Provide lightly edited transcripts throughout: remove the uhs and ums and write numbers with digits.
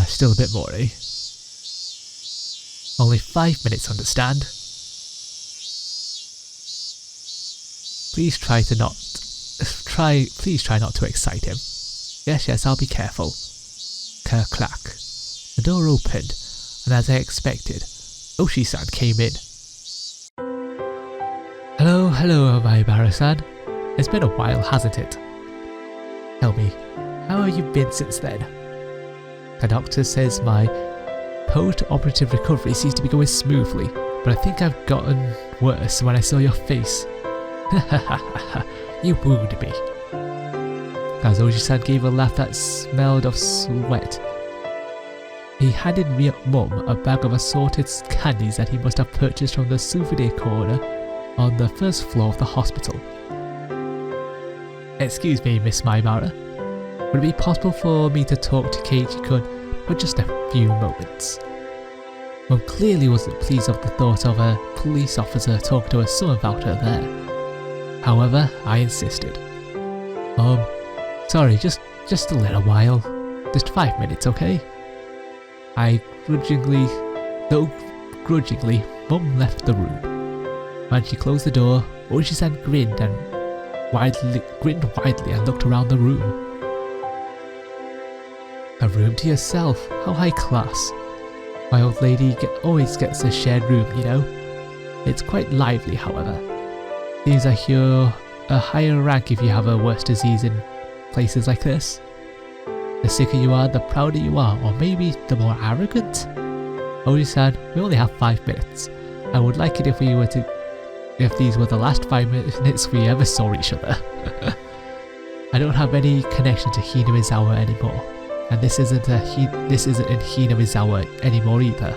Still a bit more, eh? Only 5 minutes, understand? Please try not to excite him. Yes, I'll be careful. Clack. The door opened, and as I expected, Oshi-san came in. Hello, Maibara-san. It's been a while, hasn't it? Tell me, how have you been since then? The doctor says my post-operative recovery seems to be going smoothly, but I think I've gotten worse when I saw your face. You wounded me. As Oji-san gave a laugh that smelled of sweat. He handed Mum a bag of assorted candies that he must have purchased from the souvenir corner on the first floor of the hospital. Excuse me, Miss Maibara. Would it be possible for me to talk to Keiichi-kun for just a few moments? Mum clearly wasn't pleased of the thought of a police officer talking to her son about her there. However, I insisted. Sorry, just a little while. Just 5 minutes, okay? Grudgingly, Mum left the room. When she closed the door, Oji-san grinned widely and looked around the room. A room to yourself, how high class. My old lady always gets a shared room, you know. It's quite lively, however. Seems like you're a higher rank if you have a worse disease in places like this. The sicker you are, the prouder you are, or maybe the more arrogant? Oji-san, we only have 5 minutes. I would like it if these were the last 5 minutes we ever saw each other. I don't have any connection to Hinamizawa anymore, and this isn't in Hinamizawa anymore either.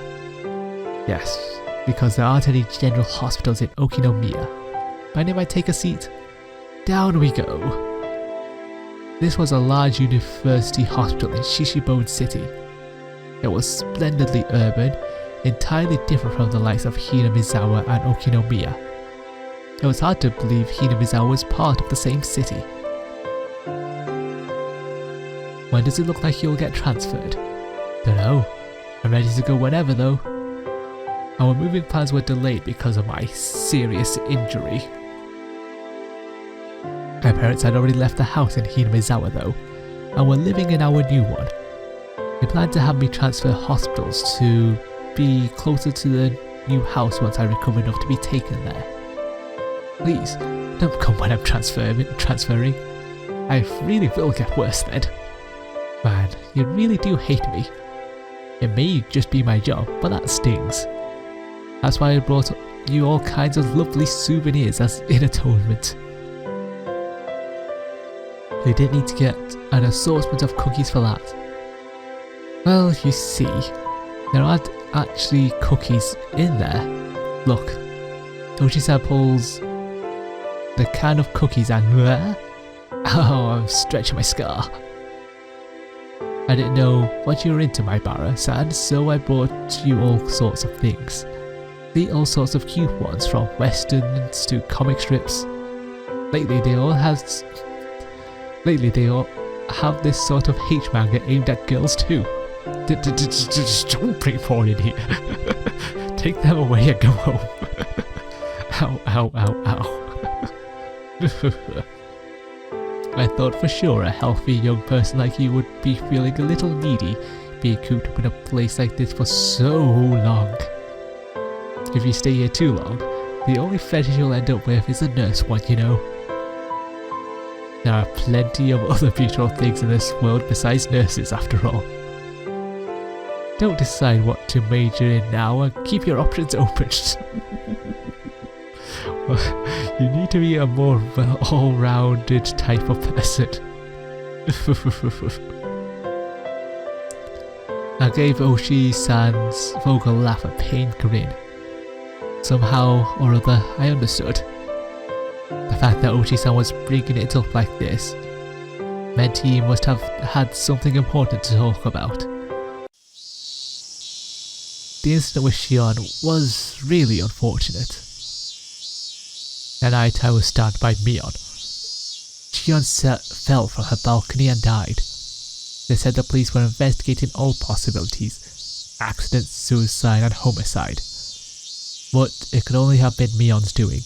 Yes, because there aren't any general hospitals in Okinomiya. Mind if I take a seat? Down we go. This was a large university hospital in Shishibone City. It was splendidly urban, entirely different from the likes of Hinamizawa and Okinomiya. It was hard to believe Hinamizawa was part of the same city. When does it look like you'll get transferred? Dunno. I'm ready to go whenever though. Our moving plans were delayed because of my serious injury. My parents had already left the house in Hinamizawa though, and were living in our new one. They planned to have me transfer hospitals to be closer to the new house once I recover enough to be taken there. Please, don't come when I'm transferring. I really will get worse then. Man, you really do hate me. It may just be my job, but that stings. That's why I brought you all kinds of lovely souvenirs as in atonement. You didn't need to get an assortment of cookies for that. Well, you see, there aren't actually cookies in there. Look, Oji-san pulls the can of cookies and oh, I'm stretching my scar. I didn't know what you were into, Maibara-san, so I brought you all sorts of things. See, all sorts of cute ones, from westerns to comic strips. Lately they all have this sort of hate manga aimed at girls too. Don't bring porn in here. Take them away and go home. Ow. I thought for sure a healthy young person like you would be feeling a little needy, being cooped up in a place like this for so long. If you stay here too long, the only fetish you'll end up with is a nurse one, you know. There are plenty of other beautiful things in this world besides nurses, after all. Don't decide what to major in now and keep your options open. You need to be a more all-rounded type of person. I gave Oshi-san's vocal laugh a pained grin. Somehow or other, I understood. The fact that Oshi-san was bringing it up like this meant he must have had something important to talk about. The incident with Shion was really unfortunate. That night I was stabbed by Mion. Shion fell from her balcony and died. They said the police were investigating all possibilities: accident, suicide, and homicide. But it could only have been Mion's doing.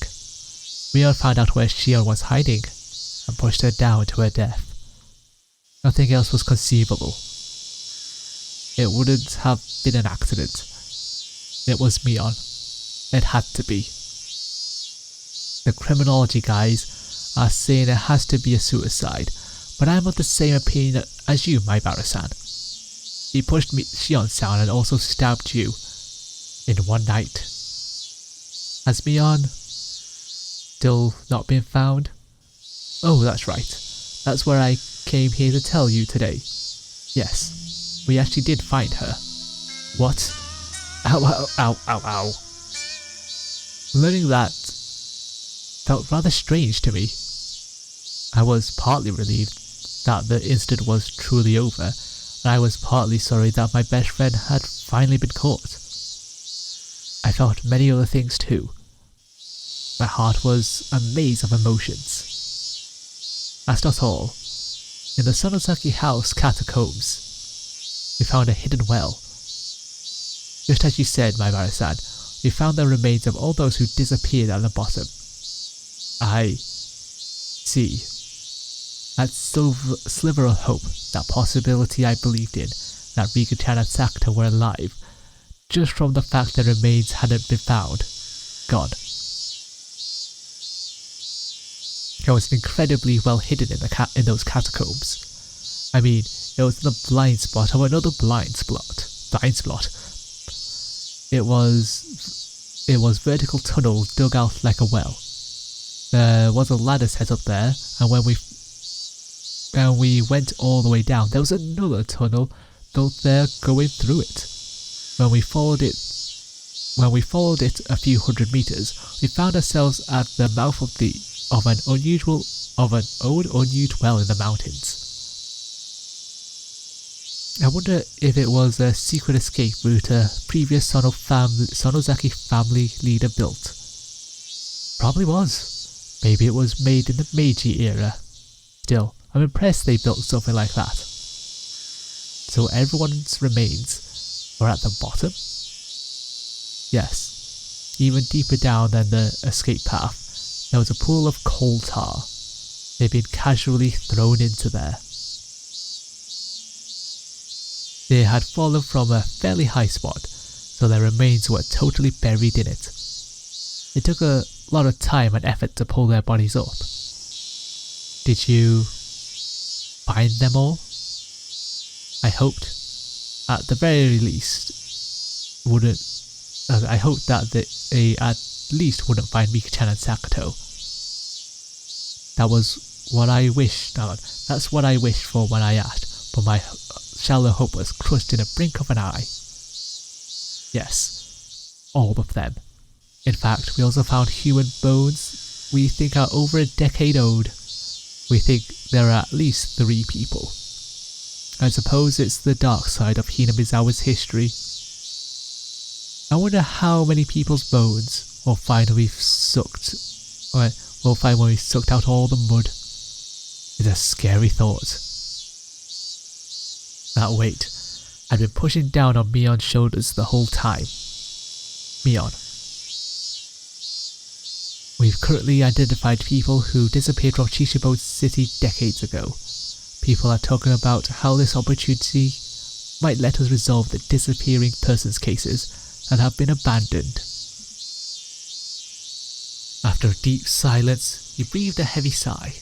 Mion found out where Shion was hiding and pushed her down to her death. Nothing else was conceivable. It wouldn't have been an accident. It was Mion. It had to be. The criminology guys are saying it has to be a suicide, but I'm of the same opinion as you, my Barasan. He pushed Shion down and also stabbed you in one night. Has Mion still not been found? Oh, that's right. That's where I came here to tell you today. Yes, we actually did find her. What? Ow, ow, ow, ow, ow. Learning that felt rather strange to me. I was partly relieved that the incident was truly over, and I was partly sorry that my best friend had finally been caught. I felt many other things too. My heart was a maze of emotions. That's not all. In the Sonozaki House catacombs, we found a hidden well. Just as you said, my Barasan, we found the remains of all those who disappeared at the bottom. I see. That sliver of hope, that possibility I believed in, that Rika-chan and Sakata were alive, just from the fact their remains hadn't been found, gone. It was incredibly well hidden in those catacombs. I mean, it was in the blind spot of another blind spot. It was vertical tunnel dug out like a well. There was a ladder set up there, and when we went all the way down, there was another tunnel built there going through it. When we followed it a few hundred meters, we found ourselves at the mouth of an old unused well in the mountains. I wonder if it was a secret escape route a previous Sonozaki family leader built. Probably was. Maybe it was made in the Meiji era. Still, I'm impressed they built something like that. So everyone's remains were at the bottom? Yes. Even deeper down than the escape path, there was a pool of coal tar. They'd been casually thrown into there. They had fallen from a fairly high spot, so their remains were totally buried in it. It took a lot of time and effort to pull their bodies up. Did you find them all? I hoped, at the very least, I hoped that they at least wouldn't find Rika-chan and Sakato. That was what I wished. That's what I wished for when I asked, but my shallow hope was crushed in a blink of an eye. Yes, all of them. In fact, we also found human bones we think are over a decade old. We think there are at least 3 people. I suppose it's the dark side of Hinamizawa's history. I wonder how many people's bones we'll find when we've sucked out all the mud. It's a scary thought. That weight had been pushing down on Mion's shoulders the whole time. Mion. We've currently identified people who disappeared from Chichibo City decades ago. People are talking about how this opportunity might let us resolve the disappearing persons cases that have been abandoned. After a deep silence, he breathed a heavy sigh.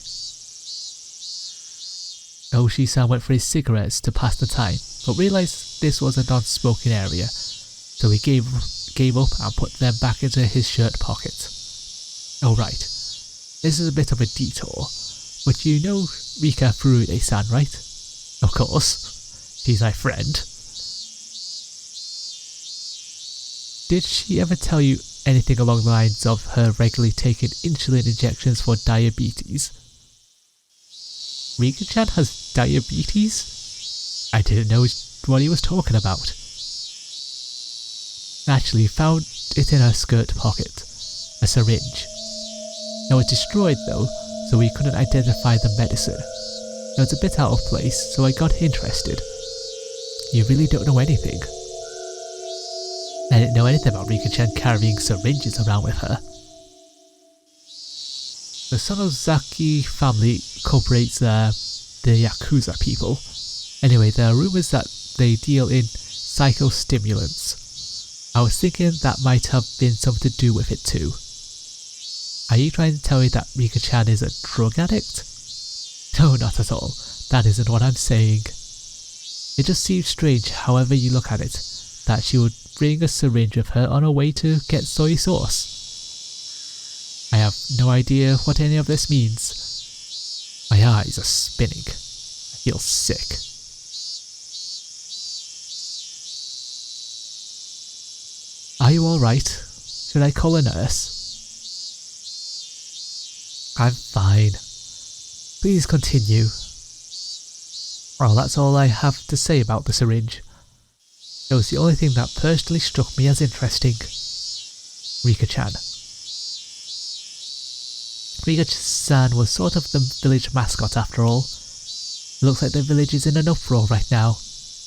Oshi-san went for his cigarettes to pass the time, but realised this was a non-smoking area, so he gave up and put them back into his shirt pocket. Oh right, this is a bit of a detour, but you know Rika Furude-san, right? Of course, she's my friend. Did she ever tell you anything along the lines of her regularly taking insulin injections for diabetes? Rika-chan has diabetes? I didn't know what he was talking about. Actually, found it in her skirt pocket. A syringe. It was destroyed though, so we couldn't identify the medicine. It was a bit out of place, so I got interested. You really don't know anything? I didn't know anything about Rika-chan carrying syringes around with her. The Sonozaki family incorporates the Yakuza people. Anyway, there are rumors that they deal in psychostimulants. I was thinking that might have been something to do with it too. Are you trying to tell me that Rika-chan is a drug addict? No, not at all. That isn't what I'm saying. It just seems strange, however you look at it, that she would bring a syringe with her on her way to get soy sauce. I have no idea what any of this means. My eyes are spinning. I feel sick. Are you alright? Should I call a nurse? I'm fine. Please continue. Well, that's all I have to say about the syringe. It was the only thing that personally struck me as interesting. Rika-chan. Rika-san was sort of the village mascot after all. It looks like the village is in an uproar right now,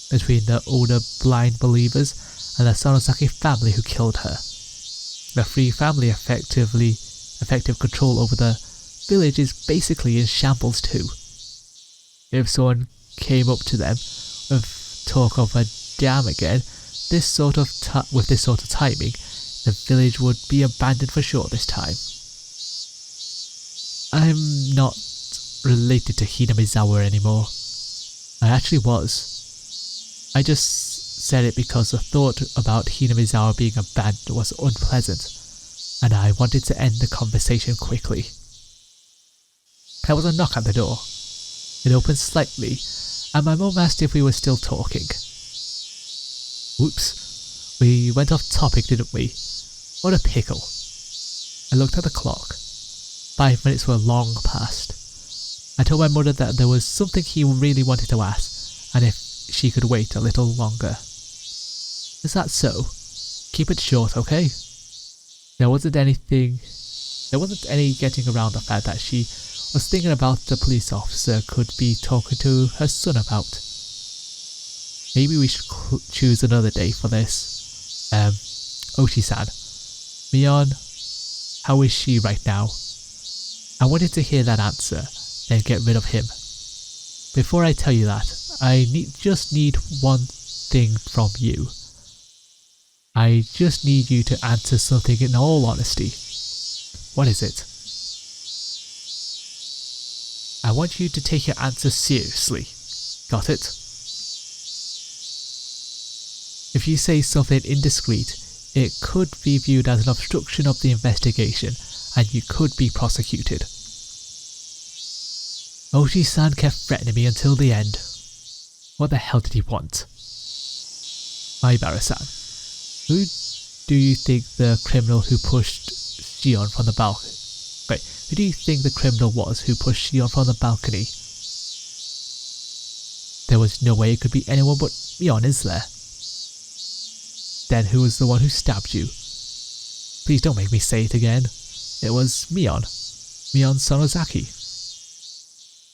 between the older blind believers and the Sonozaki family who killed her. The Free family effective control over the village is basically in shambles too. If someone came up to them with talk of a dam again, with this sort of timing, the village would be abandoned for sure this time. I'm not related to Hinamizawa anymore. I actually was. I just said it because the thought about Hinamizawa being abandoned was unpleasant, and I wanted to end the conversation quickly. There was a knock at the door. It opened slightly, and my mum asked if we were still talking. Whoops. We went off topic, didn't we? What a pickle. I looked at the clock. 5 minutes were long past. I told my mother that there was something he really wanted to ask, and if she could wait a little longer. Is that so? Keep it short, okay? There wasn't any getting around the fact that she was thinking about the police officer could be talking to her son about. Maybe we should choose another day for this. Oshi-san. Mion, how is she right now? I wanted to hear that answer, then get rid of him. Before I tell you that, I just need one thing from you. I just need you to answer something in all honesty. What is it? I want you to take your answer seriously. Got it? If you say something indiscreet, it could be viewed as an obstruction of the investigation, and you could be prosecuted. Oshi-san kept threatening me until the end. What the hell did he want? Maibara-san, who do you think the criminal who pushed Shion from the balcony? Wait, who do you think the criminal was who pushed Shion from the balcony? There was no way it could be anyone but Mion, is there? Then who was the one who stabbed you? Please don't make me say it again. It was Mion Sonozaki.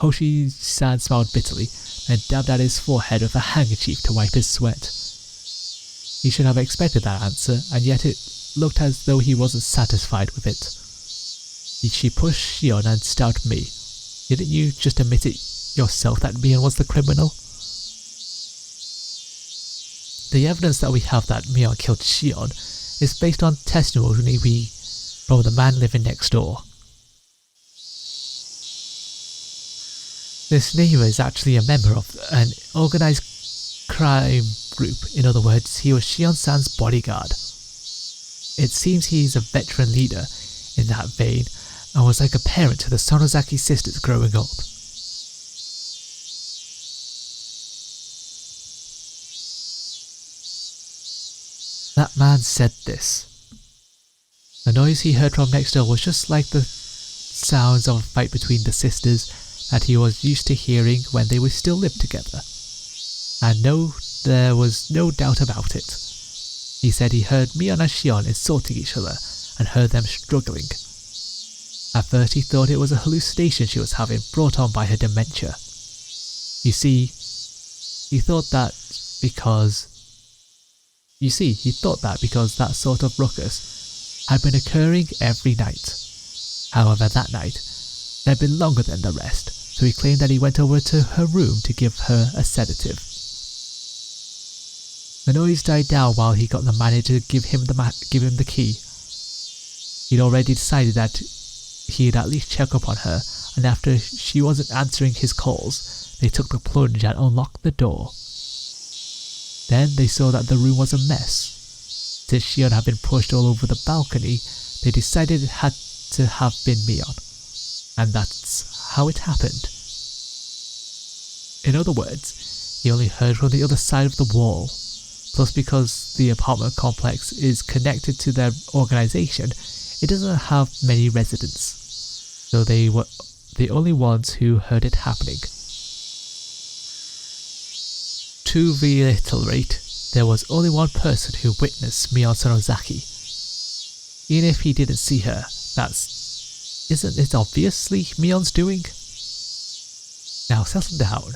Hoshi-san smiled bitterly and dabbed at his forehead with a handkerchief to wipe his sweat. He should have expected that answer, and yet it looked as though he wasn't satisfied with it. She pushed Shion and stabbed me. Didn't you just admit it yourself that Mion was the criminal? The evidence that we have that Mion killed Shion is based on testimony from the man living next door. This neighbour is actually a member of an organised crime group. In other words, he was Shion-san's bodyguard. It seems he's a veteran leader in that vein and was like a parent to the Sonozaki sisters growing up. That man said this. The noise he heard from next door was just like the sounds of a fight between the sisters that he was used to hearing when they would still live together. And no, there was no doubt about it. He said he heard Mion and Shion insulting each other and heard them struggling. At first he thought it was a hallucination she was having brought on by her dementia. You see, he thought that because that sort of ruckus had been occurring every night. However, that night, it had been longer than the rest, so he claimed that he went over to her room to give her a sedative. The noise died down while he got the manager to give him the key. He'd already decided that he'd at least check up on her, and after she wasn't answering his calls, they took the plunge and unlocked the door. Then they saw that the room was a mess. Since Shion had been pushed all over the balcony, they decided it had to have been Mion. And that's how it happened. In other words, he only heard from the other side of the wall. Plus, because the apartment complex is connected to their organization, it doesn't have many residents. So they were the only ones who heard it happening. To reiterate, there was only one person who witnessed Mion Sonozaki. Even if he didn't see her, isn't it obviously Mion's doing? Now settle down.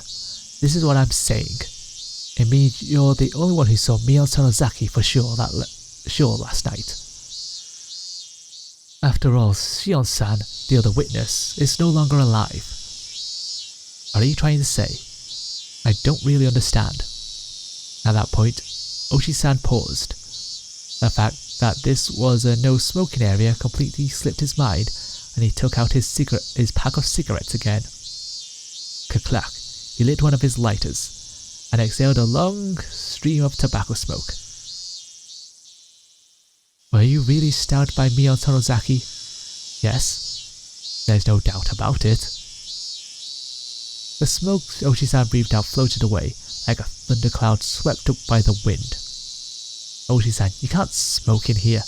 This is what I'm saying. It means you're the only one who saw Mion Sonozaki for sure last night. After all, Shion-san, the other witness, is no longer alive. What are you trying to say? I don't really understand. At that point, Oshi-san paused. The fact that this was a no-smoking area completely slipped his mind, and he took out his pack of cigarettes again. Ka-clack, he lit one of his lighters, and exhaled a long stream of tobacco smoke. Were you really stabbed by Mion Sonozaki? Yes. There's no doubt about it. The smoke Oshi-san breathed out floated away, like a thundercloud swept up by the wind. Oshi-san, you can't smoke in here.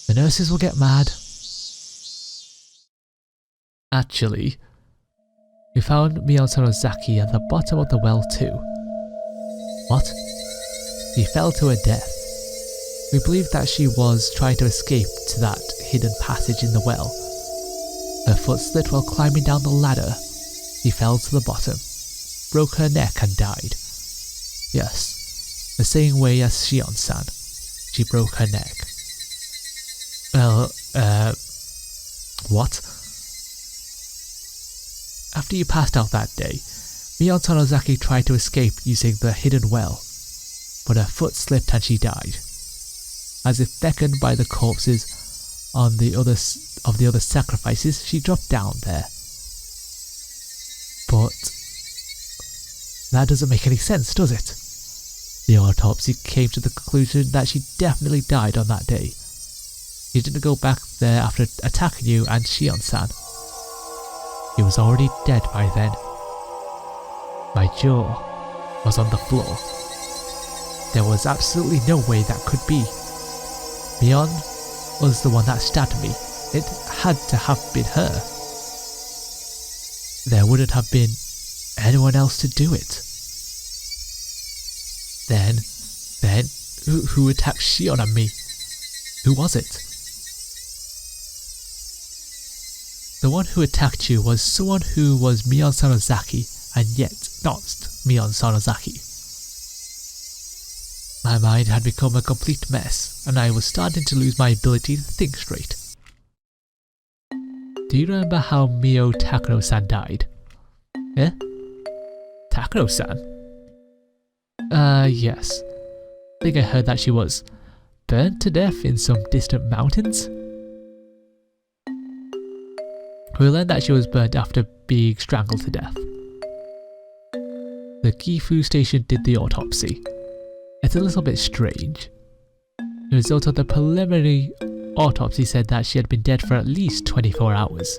The nurses will get mad. Actually, we found Mion Sonozaki at the bottom of the well too. What? She fell to her death. We believe that she was trying to escape to that hidden passage in the well. Her foot slipped while climbing down the ladder. She fell to the bottom, broke her neck and died. Yes, the same way as Shion-san. She broke her neck. Well, what? After you passed out that day, Mion Sonozaki tried to escape using the hidden well, but her foot slipped and she died. As if beckoned by the corpses of the other sacrifices, she dropped down there. But that doesn't make any sense, does it? The autopsy came to the conclusion that she definitely died on that day. She didn't go back there after attacking you and Shion-san. He was already dead by then. My jaw was on the floor. There was absolutely no way that could be. Mion was the one that stabbed me. It had to have been her. There wouldn't have been anyone else to do it. Then, who attacked Shion and me? Who was it? The one who attacked you was someone who was Mion Sonozaki and yet not Mion Sonozaki. My mind had become a complete mess, and I was starting to lose my ability to think straight. Do you remember how Mio Takano-san died? Eh? Takano-san? Yes. I think I heard that she was burnt to death in some distant mountains? We learned that she was burnt after being strangled to death. The Gifu station did the autopsy. It's a little bit strange. The result of the preliminary autopsy said that she had been dead for at least 24 hours.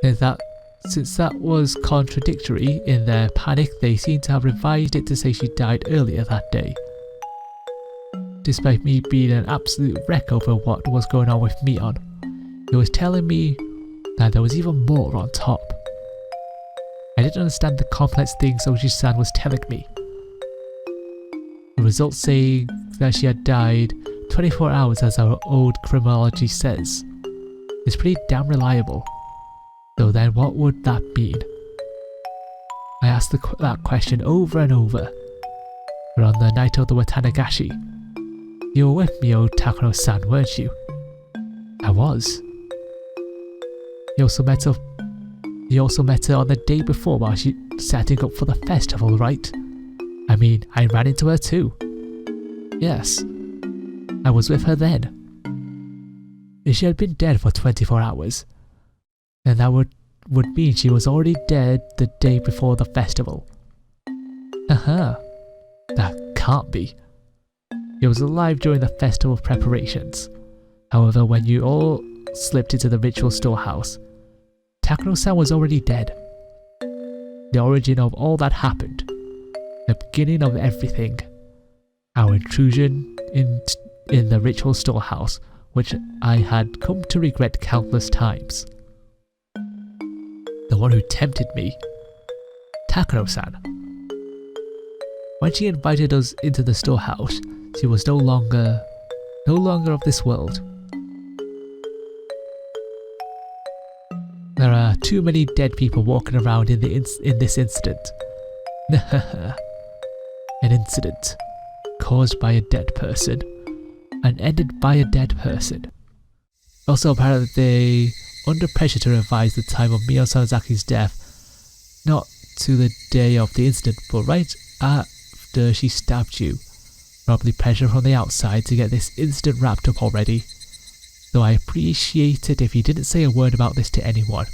Since that was contradictory, in their panic they seem to have revised it to say she died earlier that day. Despite me being an absolute wreck over what was going on with Mion, he was telling me that there was even more on top. I didn't understand the complex things Oshi-san was telling me. The results saying that she had died 24 hours as our old criminology says is pretty damn reliable. So then what would that mean? I asked that question over and over. But on the night of the Watanagashi, you were with Mio Takano-san, weren't you? I was. You also met her on the day before while she setting up for the festival, right? I mean, I ran into her too. Yes, I was with her then. If she had been dead for 24 hours, then that would mean she was already dead the day before the festival. That can't be. She was alive during the festival preparations. However, when you all slipped into the ritual storehouse, Takano-san was already dead. The origin of all that happened, the beginning of everything, our intrusion in the ritual storehouse, which I had come to regret countless times. The one who tempted me, Takano-san. When she invited us into the storehouse, she was no longer of this world. There are too many dead people walking around in this incident. An incident caused by a dead person and ended by a dead person. Also, apparently they under pressure to revise the time of Mio Sanazaki's death, not to the day of the incident, but right after she stabbed you. Probably pressure from the outside to get this incident wrapped up already. Though I appreciate it if he didn't say a word about this to anyone.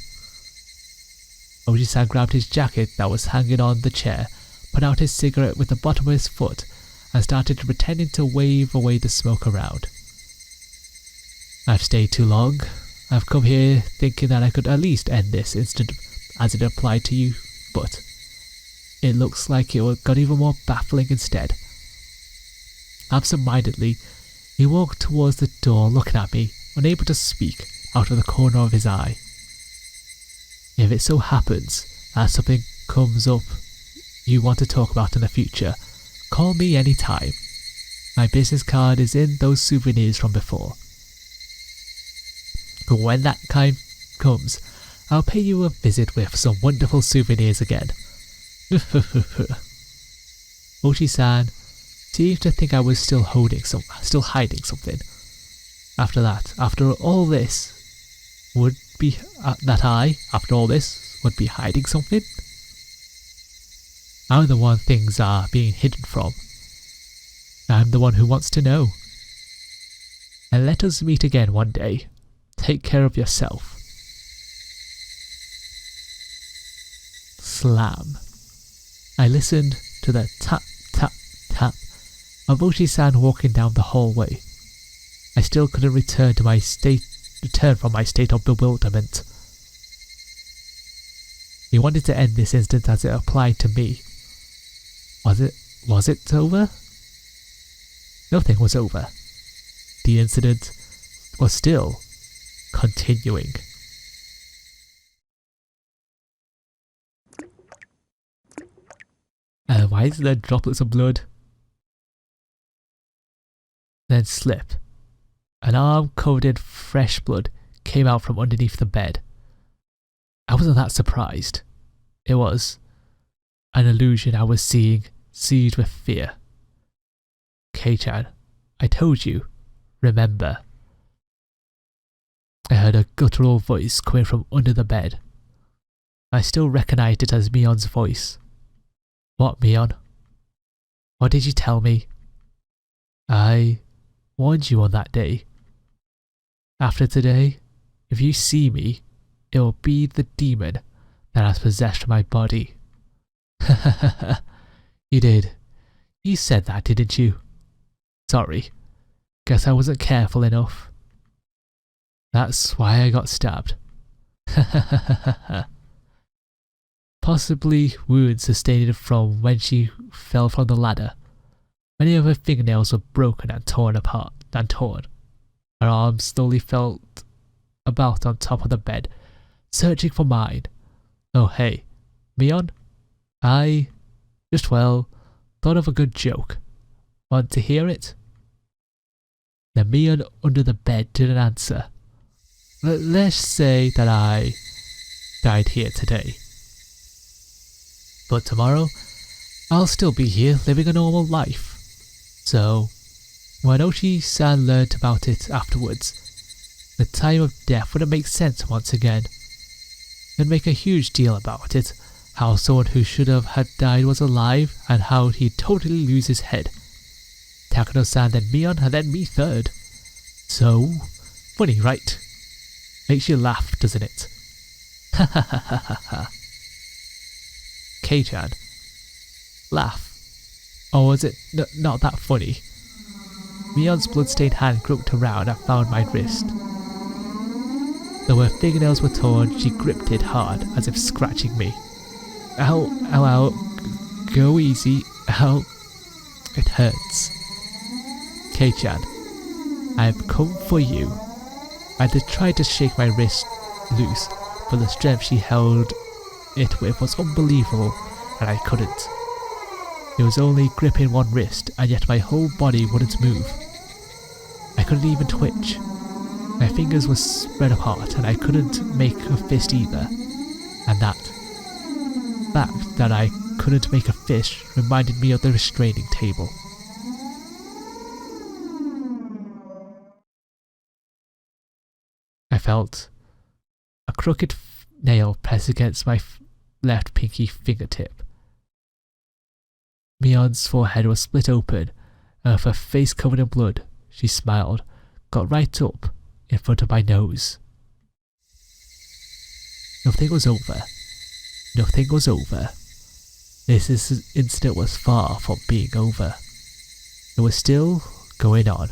Oji-san grabbed his jacket that was hanging on the chair, put out his cigarette with the bottom of his foot, and started pretending to wave away the smoke around. I've stayed too long. I've come here thinking that I could at least end this incident as it applied to you, but it looks like it got even more baffling instead. Absent-mindedly, he walked towards the door looking at me, unable to speak, out of the corner of his eye. If it so happens that something comes up you want to talk about in the future, call me anytime. My business card is in those souvenirs from before. But when that time comes, I'll pay you a visit with some wonderful souvenirs again. Oshi-san seemed to think I was still hiding something. After all this, would be hiding something? I'm the one things are being hidden from. I'm the one who wants to know. And let us meet again one day. Take care of yourself. Slam. I listened to the tap, tap, tap of Oshi-san walking down the hallway. I still couldn't return from my state of bewilderment. He wanted to end this incident as it applied to me. Was it over? Nothing was over. The incident was still continuing. Why is there droplets of blood? Then slip. An arm covered in fresh blood came out from underneath the bed. I wasn't that surprised. It was an illusion I was seeing, seized with fear. Kei-chan, I told you. Remember. I heard a guttural voice coming from under the bed. I still recognized it as Mion's voice. What, Mion? What did you tell me? I warned you on that day. After today, if you see me, it will be the demon that has possessed my body. You did. You said that, didn't you? Sorry. Guess I wasn't careful enough. That's why I got stabbed. Possibly wounds sustained from when she fell from the ladder. Many of her fingernails were broken and torn apart. Her arms slowly felt about on top of the bed, searching for mine. Oh hey, Mion? I thought of a good joke. Want to hear it? The Mion under the bed didn't answer. Let's say that I died here today. But tomorrow, I'll still be here living a normal life. So, when Oshi-san learnt about it afterwards, the time of death wouldn't make sense once again. He'd make a huge deal about it, how someone who should have had died was alive, and how he'd totally lose his head. Takano-san, then Mion, and then me third. So, funny, right? Makes you laugh, doesn't it? Ha ha ha ha ha ha. K-chan. Laugh. Or was it not that funny? Mion's bloodstained hand groped around and found my wrist. Though her fingernails were torn, she gripped it hard, as if scratching me. Ow, ow, ow. Go easy. Ow. It hurts. K-chan. I've come for you. I tried to shake my wrist loose, but the strength she held it with was unbelievable, and I couldn't. It was only gripping one wrist, and yet my whole body wouldn't move. I couldn't even twitch. My fingers were spread apart, and I couldn't make a fist either. And that fact that I couldn't make a fist reminded me of the restraining table. I felt a crooked nail press against my left pinky fingertip. Mion's forehead was split open, and with her face covered in blood, she smiled, got right up in front of my nose. Nothing was over. Nothing was over. This incident was far from being over. It was still going on.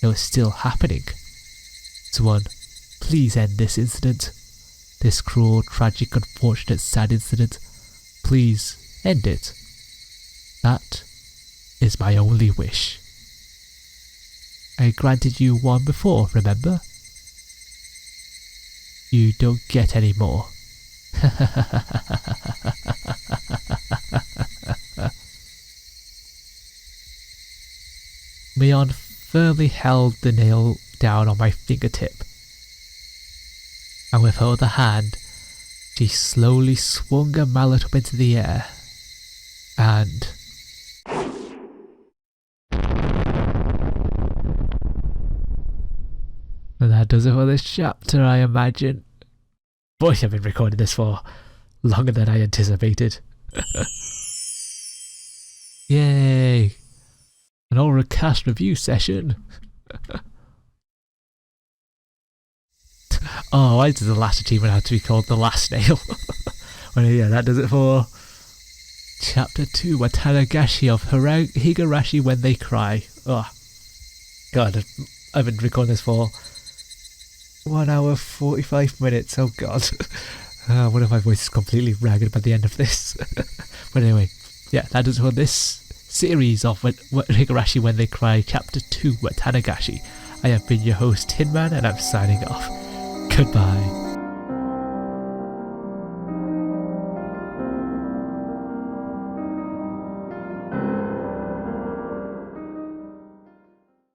It was still happening. Someone, please end this incident. This cruel, tragic, unfortunate, sad incident. Please end it. That is my only wish. I granted you one before, remember? You don't get any more. Mion firmly held the nail down on my fingertip, and with her other hand, she slowly swung a mallet up into the air, and that does it for this chapter, I imagine. Boy, I've been recording this for longer than I anticipated. Yay! An oral cast review session. Oh, why does the last achievement have to be called the last nail? Well, yeah, that does it for Chapter 2, Watanagashi of Higurashi When They Cry. Oh, God, I've been recording this for 1 hour 45 minutes. Oh God. One of my voice is completely ragged by the end of this. But anyway, yeah, that is for this series of Higurashi When They Cry, Chapter 2, Watanagashi. I have been your host, Tinman, and I'm signing off. Goodbye.